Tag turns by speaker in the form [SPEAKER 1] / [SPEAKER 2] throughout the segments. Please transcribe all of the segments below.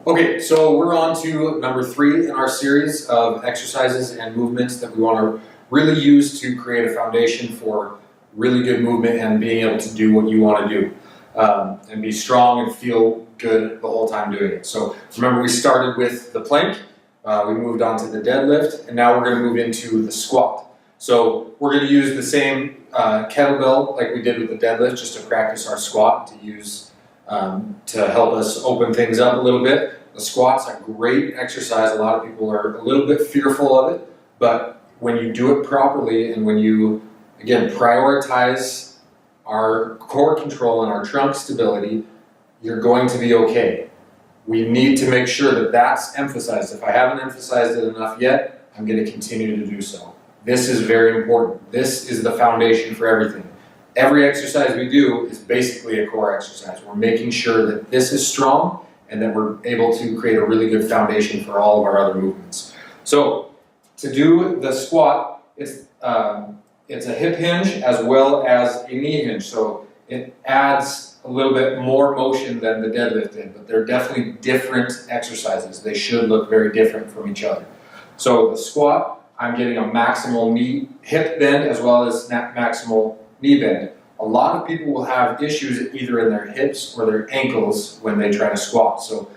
[SPEAKER 1] Okay, so we're on to number 3 in our series of exercises and movements that we want to really use to create a foundation for really good movement and being able to do what you want to do and be strong and feel good the whole time doing it. So remember, we started with the plank, we moved on to the deadlift, and now we're going to move into the squat. So we're going to use the same kettlebell like we did with the deadlift just to practice our squat, to use to help us open things up a little bit. The squat's a great exercise. A lot of people are a little bit fearful of it, but when you do it properly and when you, again, prioritize our core control and our trunk stability, you're going to be okay. We need to make sure that that's emphasized. If I haven't emphasized it enough yet, I'm going to continue to do so. This is very important. This is the foundation for everything. Every exercise we do is basically a core exercise. We're making sure that this is strong and that we're able to create a really good foundation for all of our other movements. So to do the squat, it's a hip hinge as well as a knee hinge. So it adds a little bit more motion than the deadlift did, but they're definitely different exercises. They should look very different from each other. So the squat, I'm getting a maximal knee hip bend as well as maximal knee bend. A lot of people will have issues either in their hips or their ankles when they try to squat. So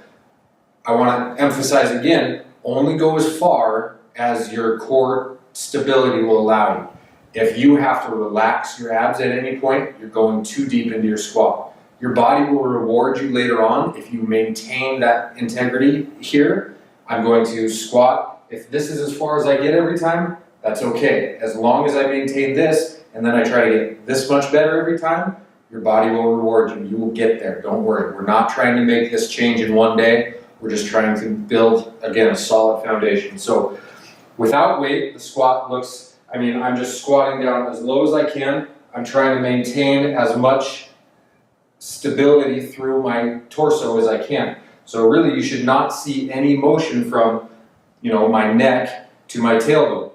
[SPEAKER 1] I want to emphasize again, only go as far as your core stability will allow you. If you have to relax your abs at any point, you're going too deep into your squat. Your body will reward you later on if you maintain that integrity here. I'm going to squat. If this is as far as I get every time, that's okay. As long as I maintain this, and then I try to get this much better every time, your body will reward you. You will get there. Don't worry. We're not trying to make this change in one day. We're just trying to build, again, a solid foundation. So without weight, the squat looks, I'm just squatting down as low as I can. I'm trying to maintain as much stability through my torso as I can. So really, you should not see any motion from, my neck to my tailbone.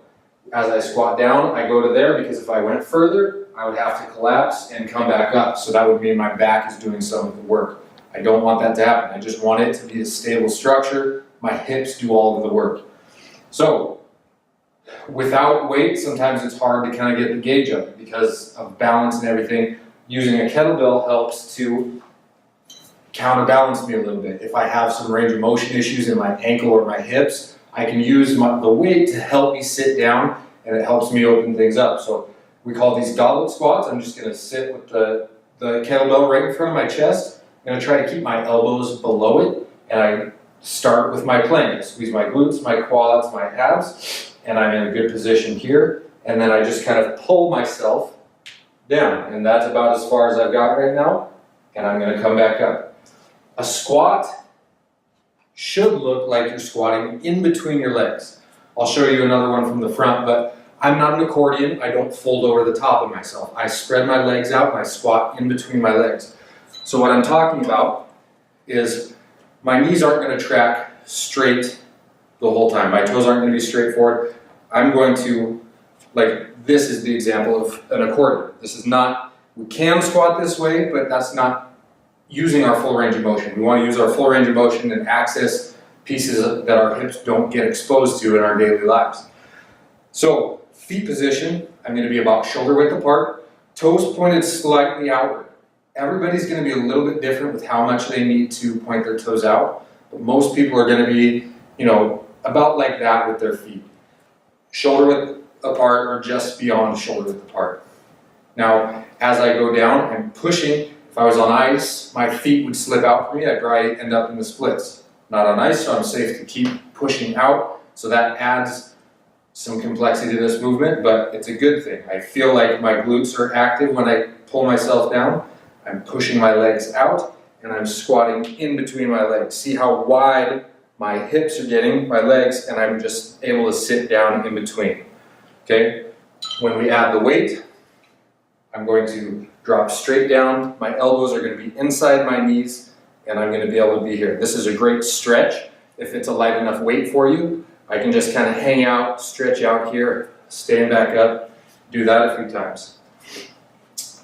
[SPEAKER 1] As I squat down, I go to there because if I went further, I would have to collapse and come back up. So that would mean my back is doing some of the work. I don't want that to happen. I just want it to be a stable structure. My hips do all of the work. So without weight, sometimes it's hard to kind of get the gauge of it because of balance and everything. Using a kettlebell helps to counterbalance me a little bit. If I have some range of motion issues in my ankle or my hips, I can use the weight to help me sit down, and it helps me open things up. So we call these goblet squats. I'm just going to sit with the kettlebell right in front of my chest. I'm going to try to keep my elbows below it, and I start with my plank. I squeeze my glutes, my quads, my abs, and I'm in a good position here. And then I just kind of pull myself down, and that's about as far as I've got right now, and I'm going to come back up. A squat should look like you're squatting in between your legs. I'll show you another one from the front, but I'm not an accordion. I don't fold over the top of myself. I spread my legs out and I squat in between my legs. So what I'm talking about is my knees aren't going to track straight the whole time. My toes aren't going to be straight forward. I'm going to, this is the example of an accordion. This is not, we can squat this way, but that's not using our full range of motion. We want to use our full range of motion and access pieces that our hips don't get exposed to in our daily lives. So feet position, I'm going to be about shoulder width apart, toes pointed slightly outward. Everybody's going to be a little bit different with how much they need to point their toes out, but most people are going to be, about like that with their feet. Shoulder width apart or just beyond shoulder width apart. Now, as I go down, I'm pushing. If I was on ice, my feet would slip out for me. I'd probably end up in the splits. Not on ice, so I'm safe to keep pushing out. So that adds some complexity to this movement, but it's a good thing. I feel like my glutes are active when I pull myself down. I'm pushing my legs out, and I'm squatting in between my legs. See how wide my hips are getting, my legs, and I'm just able to sit down in between. Okay? When we add the weight, I'm going to drop straight down. My elbows are going to be inside my knees, and I'm going to be able to be here. This is a great stretch. If it's a light enough weight for you, I can just kind of hang out, stretch out here, stand back up, do that a few times.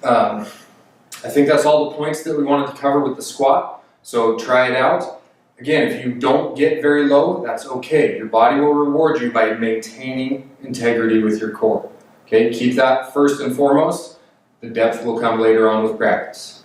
[SPEAKER 1] I think that's all the points that we wanted to cover with the squat. So try it out. Again, if you don't get very low, that's okay. Your body will reward you by maintaining integrity with your core. Okay, keep that first and foremost. The depth will come later on with practice.